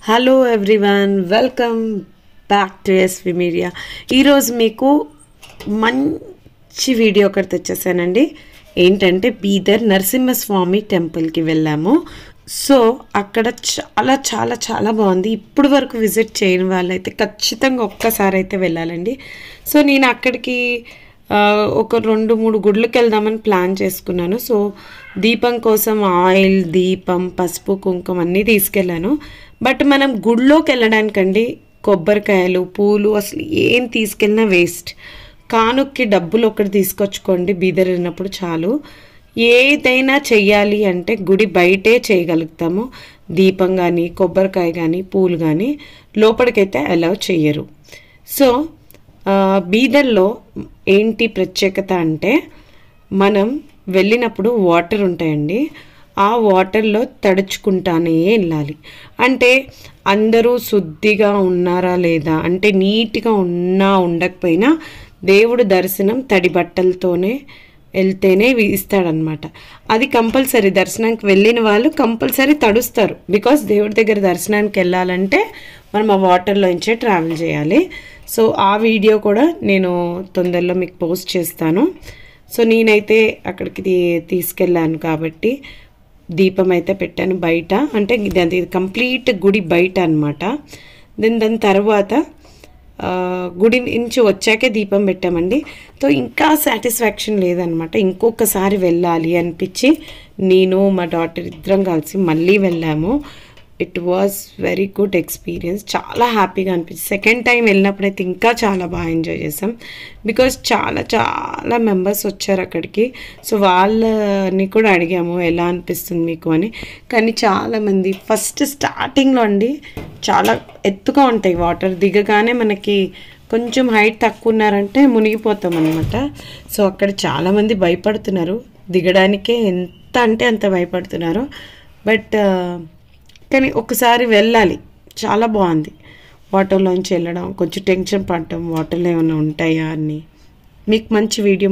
Hello everyone, welcome back to SV media. ఈరోజు మీకు మంచి వీడియో ఒకటి తెచ్చేసానండి. ఏంటంటే బీదర్ నరసింహస్వామి టెంపుల్కి వెళ్ళాము. సో అక్కడ చాలా చాలా చాలా బాగుంది. ఇప్పుడు వరకు విజిట్ చేయని వాళ్ళైతే ఖచ్చితంగా ఒక్కసారి అయితే వెళ్ళాలండి. సో నేను అక్కడికి ఒక 2-3 గుడ్లకు వెళ్దామని ప్లాన్ చేసుకున్నాను. సో దీపం కోసం ఆయిల్, దీపం, పసుపు, కుంకుమ అన్నీ తీసుకెళ్ళాను. బట్ మనం గుడిలోకి వెళ్ళడానికండి కొబ్బరికాయలు, పూలు అసలు ఏం తీసుకెళ్ళినా వేస్ట్. కానుక్కి డబ్బులు ఒకటి తీసుకొచ్చుకోండి, బీదర్ వెళ్ళినప్పుడు చాలు. ఏదైనా చెయ్యాలి అంటే గుడి బయటే చేయగలుగుతాము. దీపం కానీ, కొబ్బరికాయ కానీ, పూలు కానీ లోపలికైతే అలౌ చెయ్యరు. సో బీదర్లో ఏంటి ప్రత్యేకత అంటే, మనం వెళ్ళినప్పుడు వాటర్ ఉంటాయండి. ఆ వాటర్లో తడుచుకుంటానే వెళ్ళాలి. అంటే అందరూ శుద్ధిగా ఉన్నారా లేదా, అంటే నీట్గా ఉన్నా ఉండకపోయినా దేవుడు దర్శనం తడి బట్టలతోనే వెళ్తేనే ఇస్తాడనమాట. అది కంపల్సరీ. దర్శనానికి వెళ్ళిన వాళ్ళు కంపల్సరీ తడుస్తారు. బికాస్ దేవుడి దగ్గర దర్శనానికి వెళ్ళాలంటే మనం ఆ వాటర్లోంచే ట్రావెల్ చేయాలి. సో ఆ వీడియో కూడా నేను తొందరలో మీకు పోస్ట్ చేస్తాను. సో నేనైతే అక్కడికి తీసుకెళ్ళాను కాబట్టి దీపం అయితే పెట్టాను బయట. అంటే ఇది కంప్లీట్ గుడి బయట అనమాట. దాని తర్వాత గుడి నుంచి వచ్చాకే దీపం పెట్టామండి. సో ఇంకా సాటిస్ఫాక్షన్ లేదనమాట. ఇంకొకసారి వెళ్ళాలి అనిపించి నేను మా డాటర్ ఇద్దరం కలిసి మళ్ళీ వెళ్ళాము. It was very good experience. చాలా హ్యాపీగా అనిపించింది. సెకండ్ టైం వెళ్ళినప్పుడైతే ఇంకా చాలా బాగా ఎంజాయ్ చేసాం. బికాజ్ చాలా చాలా మెంబర్స్ వచ్చారు అక్కడికి. సో వాళ్ళని కూడా అడిగాము ఎలా అనిపిస్తుంది మీకు అని. కానీ చాలామంది ఫస్ట్ స్టార్టింగ్లో అండి చాలా ఎత్తుగా ఉంటాయి వాటర్. దిగగానే మనకి కొంచెం హైట్ తక్కువ ఉన్నారంటే మునిగిపోతాం అనమాట. సో అక్కడ చాలామంది భయపడుతున్నారు దిగడానికే. ఎంత అంటే అంత భయపడుతున్నారు. బట్ కానీ ఒకసారి వెళ్ళాలి. చాలా బాగుంది వాటర్లోంచి వెళ్ళడం. కొంచెం టెన్షన్ పడటం, వాటర్లో ఏమైనా ఉంటాయా అని. మీకు మంచి వీడియో